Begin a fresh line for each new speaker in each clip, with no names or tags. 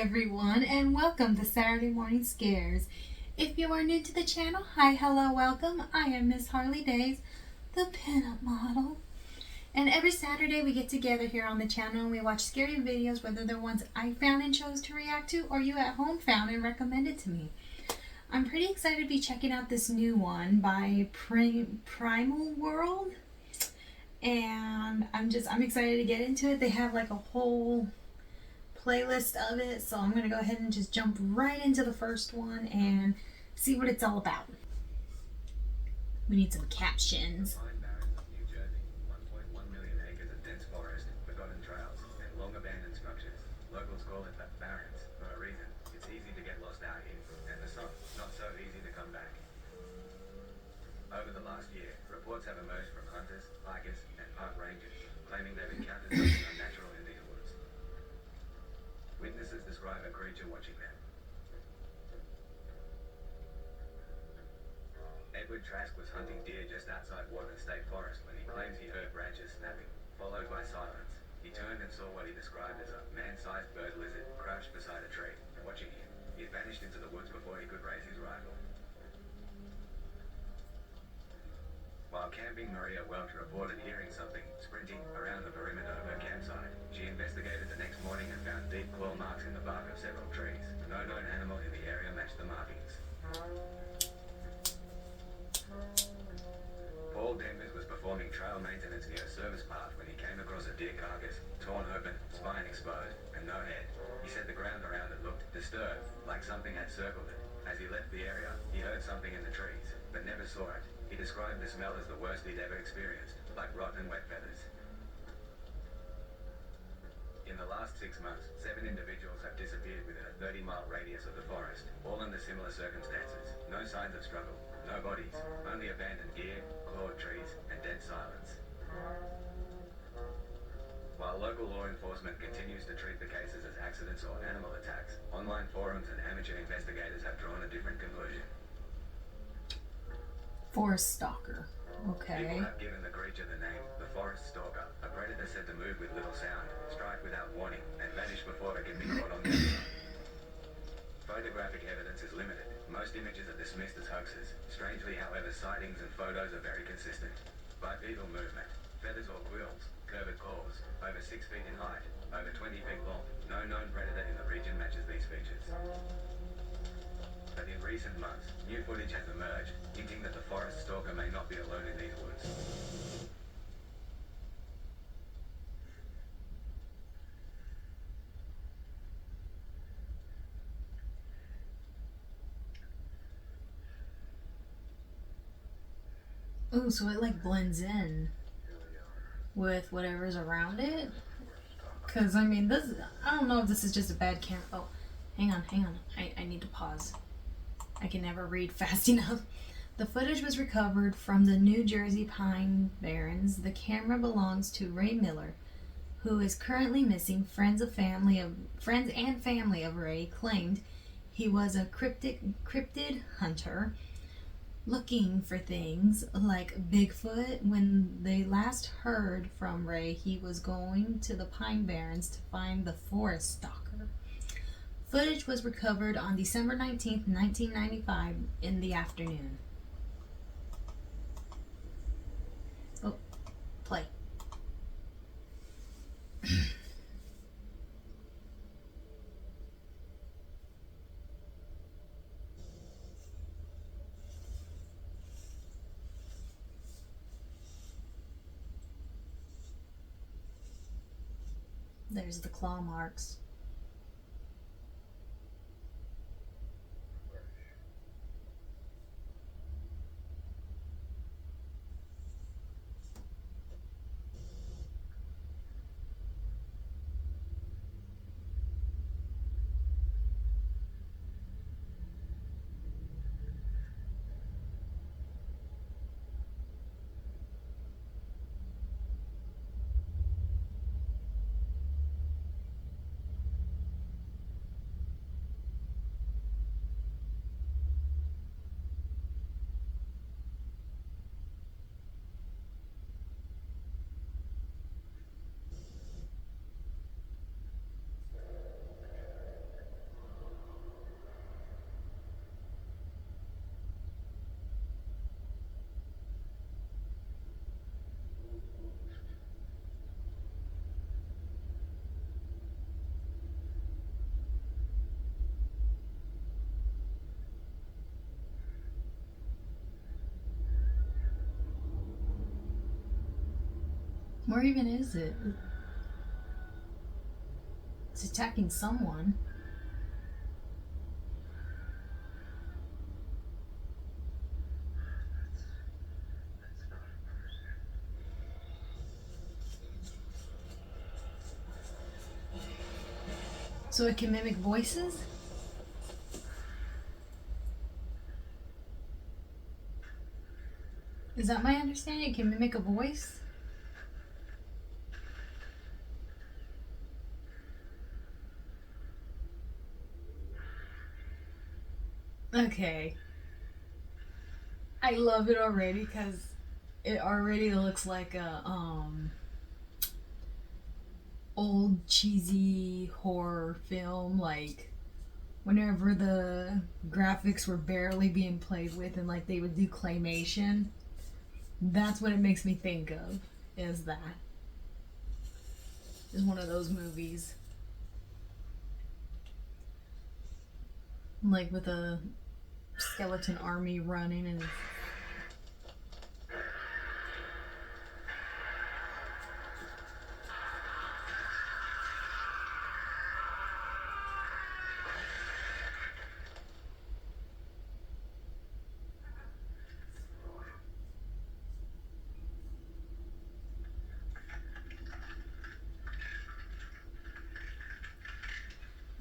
everyone, and welcome to Saturday Morning Scares. If you are new to the channel, hi, hello, welcome. I am Miss Harley Days, the pinup model. And every Saturday we get together here on the channel and we watch scary videos, whether they're ones I found and chose to react to or you at home found and recommended to me. I'm pretty excited to be checking out this new one by Primal World. And I'm excited to get into it. They have like a whole playlist of it, so I'm going to go ahead and just jump right into the first one and see what it's all about. We need some captions.
New Jersey, 1.1 million acres of dense forest, forgotten trails, and long abandoned structures. Locals call it Divergence for a reason. It's easy to get lost out here, and the sun, not so easy to come back. Over the last year, reports have emerged from hunters, hikers, and park rangers, claiming they've encountered something unnatural in these woods. Witnesses describe a creature watching them. Edward Trask was hunting deer just outside Warden State Forest when he claims he heard branches snapping, followed by silence. He turned and saw what he described as a man-sized bird lizard crouched beside a tree, watching him. He had vanished into the woods before he could raise his rifle. While camping, Maria Welch reported hearing something sprinting around the perimeter of her campsite. She investigated the next morning and found deep claw marks in the bark of several trees. No known animal in the area matched the markings. Paul Denvers was performing trail maintenance near a service path when he came across a deer carcass, torn open, spine exposed, and no head. He said the ground around it looked disturbed, like something had circled it. As he left the area, he heard something in the trees, but never saw it. He described the smell as the worst he'd ever experienced, like rotten wet feathers. In the last 6 months, 7 individuals have disappeared within a 30-mile radius of the forest, all under similar circumstances. No signs of struggle, no bodies, only abandoned gear, clawed trees, and dead silence. While local law enforcement continues to treat the cases as accidents or animal attacks, online forums and amateur investigators have drawn a different conclusion.
Forest stalker. Okay.
People have given the creature the name the forest stalker, a predator said to move with little sound, strike without warning, and vanish before it can be caught on camera. Photographic evidence is limited. Most images are dismissed as hoaxes. Strangely, however, sightings and photos are very consistent. Bipedal movement, feathers or quills, curved claws, over 6 feet in height, over 20 feet long. No known predator in the region matches these features. But in recent months, new footage has emerged, hinting that the forest stalker may not be alone in these woods.
Oh, so it like blends in with whatever's around it? Because, I mean, this, I don't know if this is just a bad camera. Oh, hang on. I need to pause. I can never read fast enough. The footage was recovered from the New Jersey Pine Barrens. The camera belongs to Ray Miller, who is currently missing. Friends and family of Ray claimed he was a cryptid hunter looking for things like Bigfoot. When they last heard from Ray, he was going to the Pine Barrens to find the forest stalker. Footage was recovered on December 19th, 1995 in the afternoon. Oh, play. There's the claw marks. Where even is it? It's attacking someone.
That's not a person.
So it can mimic voices? Is that my understanding? It can mimic a voice? Okay. I love it already because it already looks like a old cheesy horror film, like whenever the graphics were barely being played with and like they would do claymation. That's what it makes me think of, is that. Is one of those movies. Like with a skeleton army running and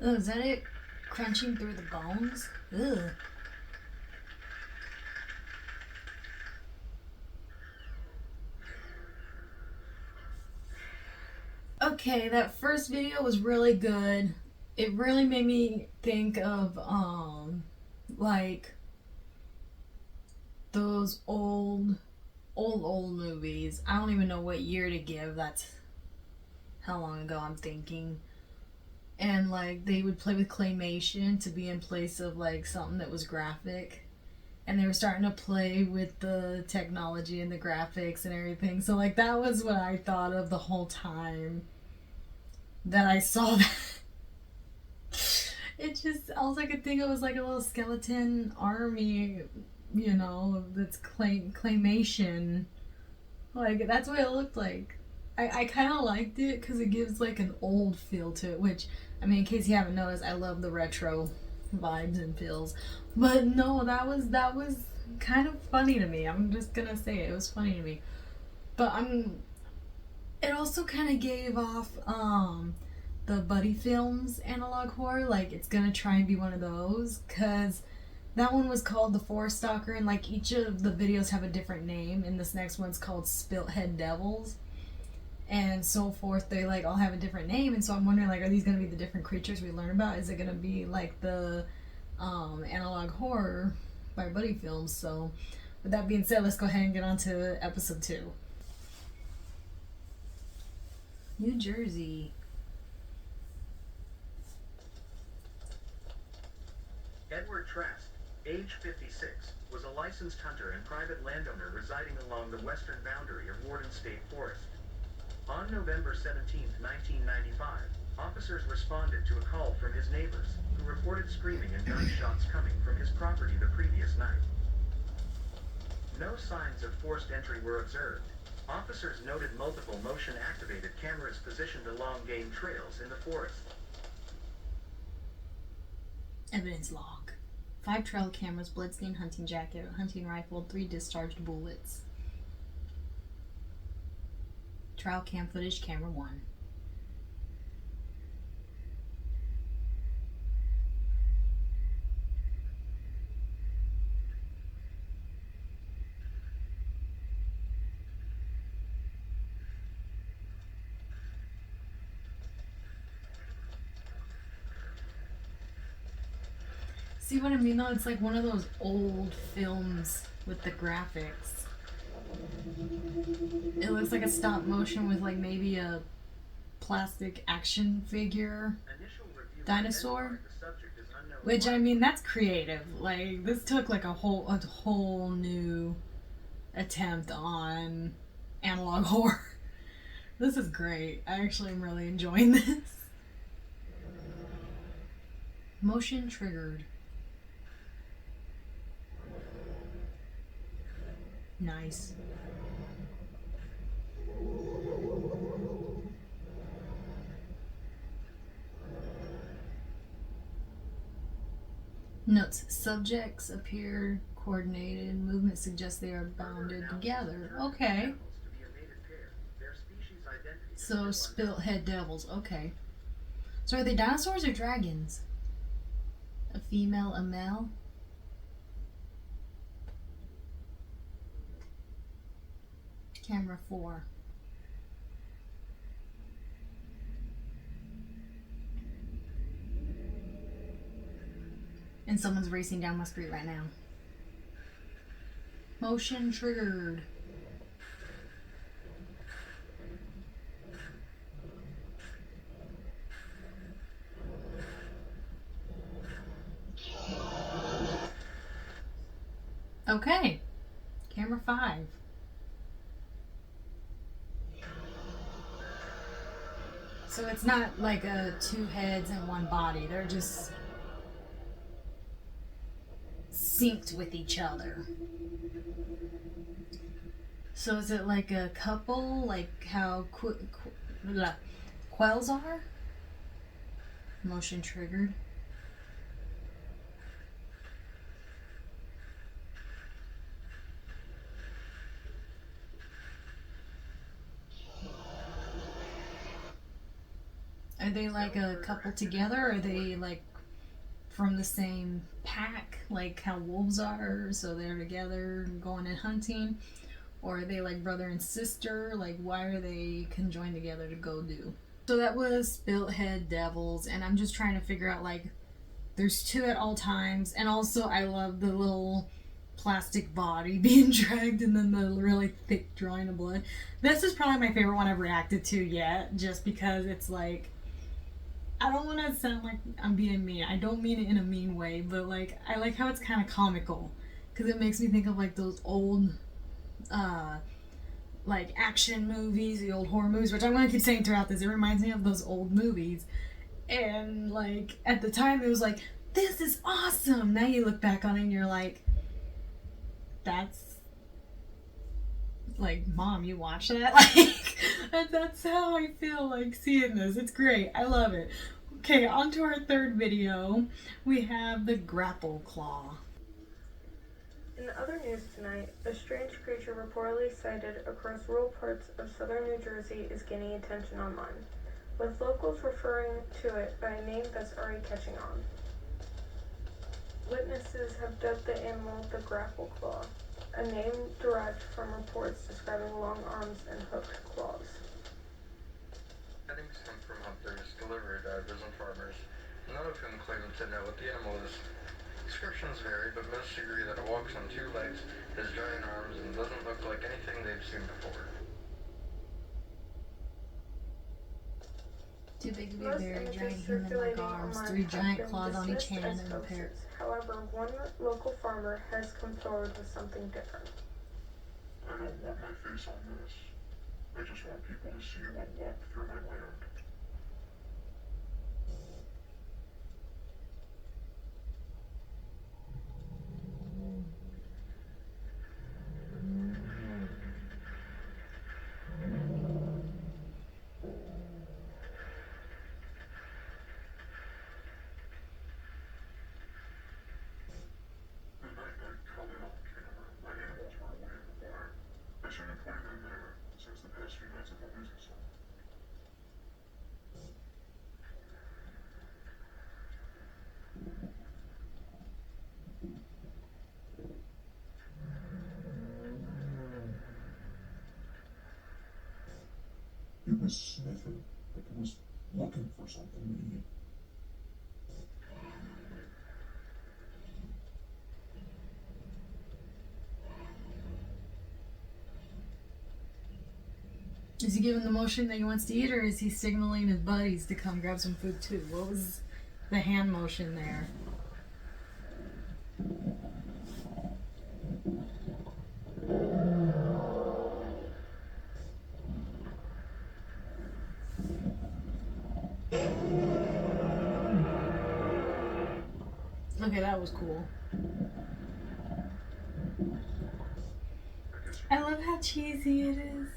oh, is that it? Crunching through the bones? Ugh. Okay, that first video was really good. It really made me think of like those old movies. I don't even know what year to give. That's how long ago I'm thinking. And like they would play with claymation to be in place of like something that was graphic. And they were starting to play with the technology and the graphics and everything. So like that was what I thought of the whole time that I saw that. It just, all I could think of was like a little skeleton army, you know, that's claymation. Like, that's what it looked like. I kind of liked it because it gives like an old feel to it, which, I mean, in case you haven't noticed, I love the retro vibes and feels. But no, that was kind of funny to me. I'm just gonna say it was funny to me. But it also kind of gave off the buddy films analog horror, like it's gonna try and be one of those, because that one was called The Forest Stalker, and like each of the videos have a different name, and this next one's called Spilt Head Devils and so forth. They like all have a different name, and so I'm wondering, like, are these gonna be the different creatures we learn about? Is it gonna be like the analog horror by buddy films? So with that being said, let's go ahead and get on to episode 2. New Jersey.
Edward Trask, age 56, was a licensed hunter and private landowner residing along the western boundary of Warden State Forest. On November 17, 1995, officers responded to a call from his neighbors, who reported screaming and gunshots coming from his property the previous night. No signs of forced entry were observed. Officers noted multiple motion-activated cameras positioned along game trails in the forest.
Evidence log. 5 trail cameras, bloodstained hunting jacket, hunting rifle, 3 discharged bullets. Trial cam footage, camera 1. See what I mean though? It's like one of those old films with the graphics. It looks like a stop motion with like maybe a plastic action figure dinosaur. Which, I mean, that's creative. Like, this took like a whole new attempt on analog horror. This is great. I actually am really enjoying this. Motion triggered. Nice. Notes: subjects appear coordinated. Movement suggests they are bounded together. Okay.
To be a mated pair. Their species identity is
So
still unknown.
spilt head devils. Okay. So are they dinosaurs or dragons? A female, a male? Camera 4. And someone's racing down my street right now. Motion triggered. Okay. Camera 5. So it's not like a 2 heads and 1 body. They're just synced with each other. So is it like a couple, like how quails are? Motion triggered. Are they like a couple together? Or are they like from the same pack, like how wolves are, so they're together going and hunting? Or are they like brother and sister? Like, why are they conjoined together to go do? So that was Spilt Head Devils, and I'm just trying to figure out, like, there's 2 at all times, and also I love the little plastic body being dragged and then the really thick drawing of blood. This is probably my favorite one I've reacted to yet, just because it's like, I don't want to sound like I'm being mean. I don't mean it in a mean way, but like, I like how it's kind of comical, because it makes me think of like those old like action movies, the old horror movies, which I'm gonna keep saying throughout this. It reminds me of those old movies. And like at the time it was like, this is awesome. Now you look back on it and you're like, that's like, Mom, you watch that? Like that's how I feel like seeing this. It's great. I love it. Okay, on to our 3rd video. We have the grapple claw.
In other news tonight, a strange creature reportedly sighted across rural parts of southern New Jersey is gaining attention online, with locals referring to it by a name that's already catching on. Witnesses have dubbed the animal the grapple claw, a name derived from reports describing long arms and hooked claws.
Sightings come from hunters, delivery divers, and farmers, none of whom claim to know what the animal is. Descriptions vary, but most agree that it walks on 2 legs, has giant arms, and doesn't look like anything they've seen before.
Too big to be
Most
buried,
images
giant human-like
circulating
arms,
online
3
have
giant
been
claws on each
dismissed
hand
as
and a pair.
hoaxes. However, one local farmer has come forward with something different.
I don't want my face on this. I just want people to see it walk through my land. The night I cut it off camera, my animals were away in the barn. I shouldn't have put it in there, since the past few nights I've been losing some. It was sniffing, like it was looking for something to eat.
Is he giving the motion that he wants to eat, or is he signaling his buddies to come grab some food too? What was the hand motion there? Okay, that was cool. I love how cheesy it is.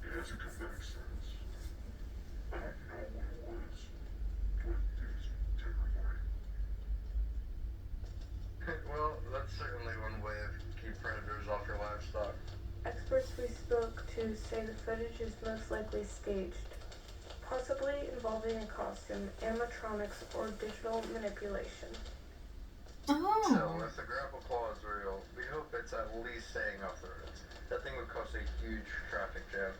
It has a kinetic sense. I don't know what it was, but it is terrifying.
News say the footage is most likely staged, possibly involving a costume, animatronics, or digital manipulation.
So,
Oh.
if the grapple claw is real, we hope it's at least staying off the roads. That thing would cause a huge traffic jam.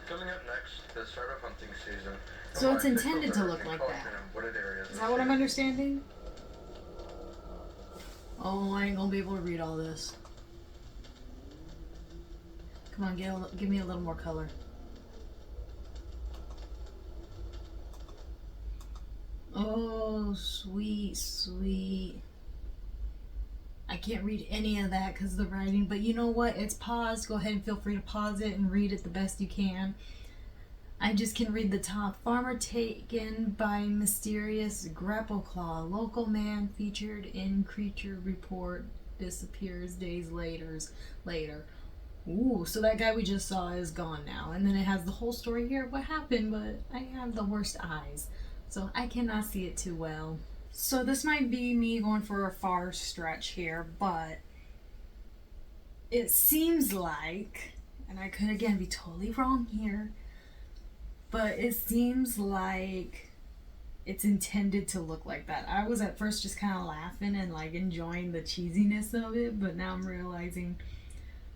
Coming up next, the start of hunting season.
So it's intended to look like that. Is that what I'm understanding? Oh, I ain't gonna be able to read all this. Come on, give me a little more color. Oh, sweet, sweet. I can't read any of that because of the writing, but you know what? It's paused. Go ahead and feel free to pause it and read it the best you can. I just can read the top. Farmer taken by mysterious grapple claw. Local man featured in creature report disappears days later. Ooh, so that guy we just saw is gone now. And then it has the whole story here. What happened? But I have the worst eyes, so I cannot see it too well. So this might be me going for a far stretch here, but it seems like, and I could again be totally wrong here, but it seems like it's intended to look like that. I was at first just kind of laughing and like enjoying the cheesiness of it, but now I'm realizing,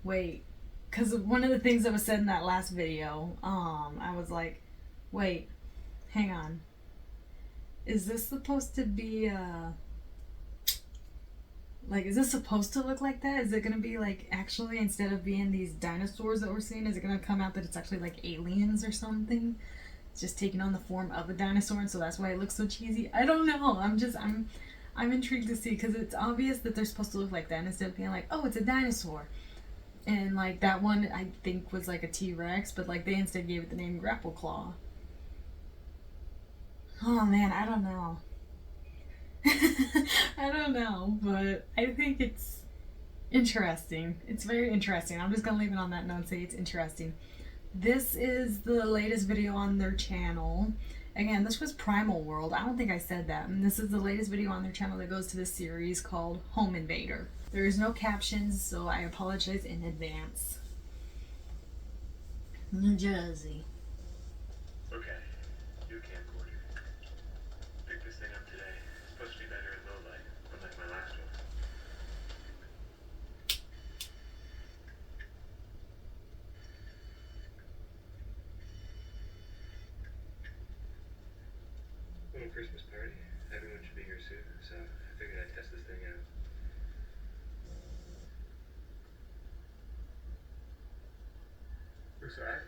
wait, because one of the things that was said in that last video, I was like, wait, hang on. Is this supposed to be like, is this supposed to look like that? Is it gonna be like, actually, instead of being these dinosaurs that we're seeing, is it gonna come out that it's actually like aliens or something? It's just taking on the form of a dinosaur, and so that's why it looks so cheesy. I don't know. I'm intrigued to see, because it's obvious that they're supposed to look like that instead of being like, oh, it's a dinosaur. And like that one, I think was like a T-Rex, but like they instead gave it the name Grapple Claw. Oh man, I don't know. I don't know, but I think it's interesting. It's very interesting. I'm just gonna leave it on that note and say it's interesting. This is the latest video on their channel. Again, this was Primal World. I don't think I said that. And this is the latest video on their channel that goes to this series called Home Invader. There is no captions, so I apologize in advance. New Jersey.
Okay, new camcorder. Picked this thing up today. It's supposed to be better at low light, unlike my last one. Little Christmas party. Everyone should be here soon, so I figured I'd test this thing out. Looks alright.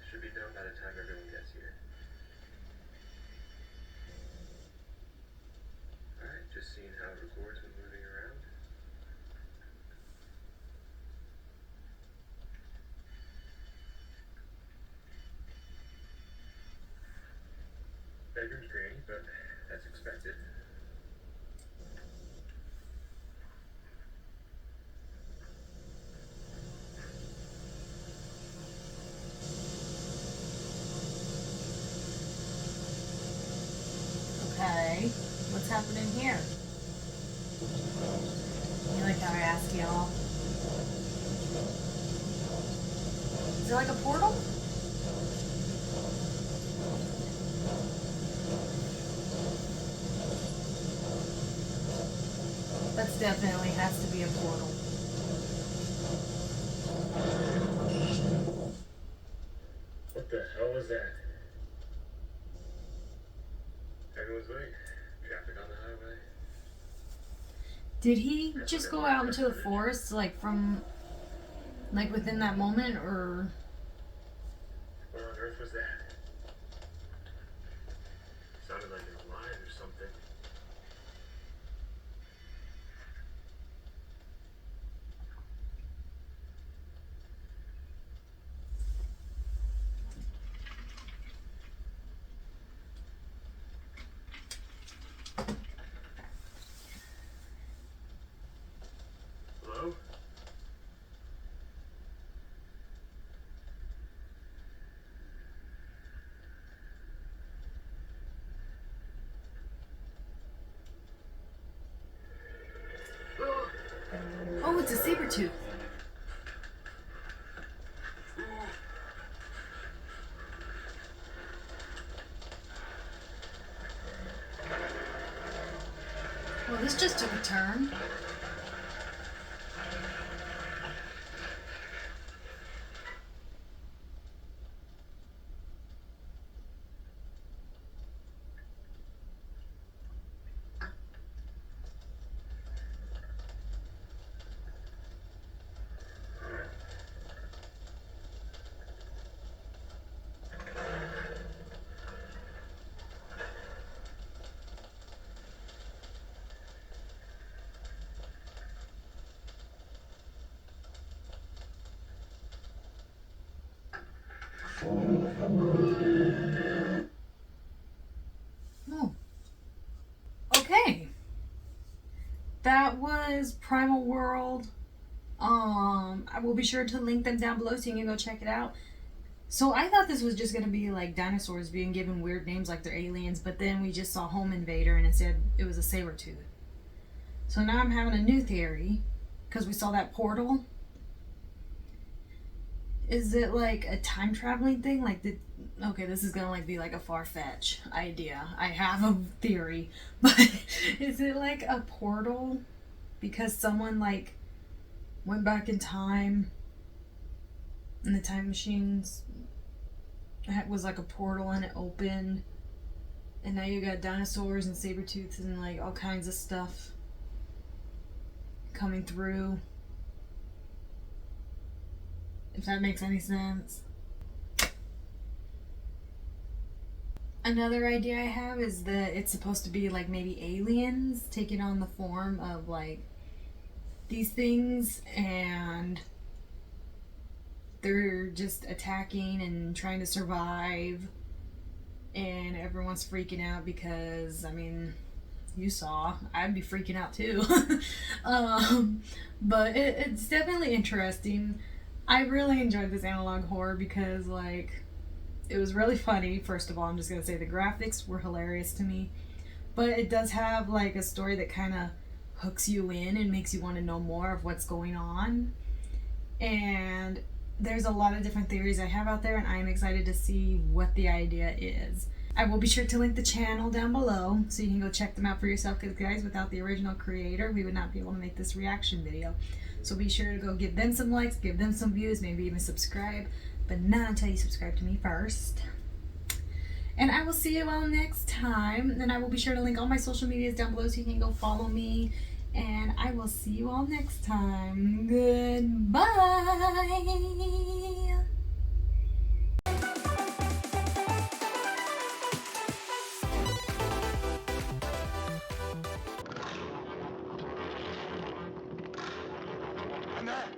Should be done by the time everyone gets here. Alright, just seeing how it records when moving around. Bedroom's grainy, but that's expected.
Okay, what's happening here? You like how I ask y'all? Is there like a portal? That definitely has to be a portal.
What the hell was that? Everyone's late. Traffic on the highway.
Did he just go out into the forest, like from, like within that moment, or?
What on earth was that? Sounded like an alarm or something. Hello?
Oh, it's a saber tooth. Oh. Okay. That was Primal World. I will be sure to link them down below so you can go check it out. So I thought this was just gonna be like dinosaurs being given weird names like they're aliens, but then we just saw Home Invader and it said it was a saber tooth. So now I'm having a new theory because we saw that portal. Is it like a time traveling thing? Like okay, this is gonna like be like a far-fetched idea. I have a theory, but is it like a portal because someone like went back in time and the time machines was like a portal and it opened and now you got dinosaurs and saber tooths and like all kinds of stuff coming through, if that makes any sense. Another idea I have is that it's supposed to be like maybe aliens taking on the form of like these things and they're just attacking and trying to survive and everyone's freaking out because I mean you saw I'd be freaking out too. But it's definitely interesting. I really enjoyed this analog horror because like it was really funny. First of all, I'm just gonna say the graphics were hilarious to me, but it does have like a story that kind of hooks you in and makes you want to know more of what's going on. And there's a lot of different theories I have out there and I'm excited to see what the idea is. I will be sure to link the channel down below so you can go check them out for yourself because guys, without the original creator we would not be able to make this reaction video. So be sure to go give them some likes, give them some views, maybe even subscribe, but not until you subscribe to me first. And I will see you all next time. And I will be sure to link all my social medias down below so you can go follow me. And I will see you all next time. Goodbye.
And that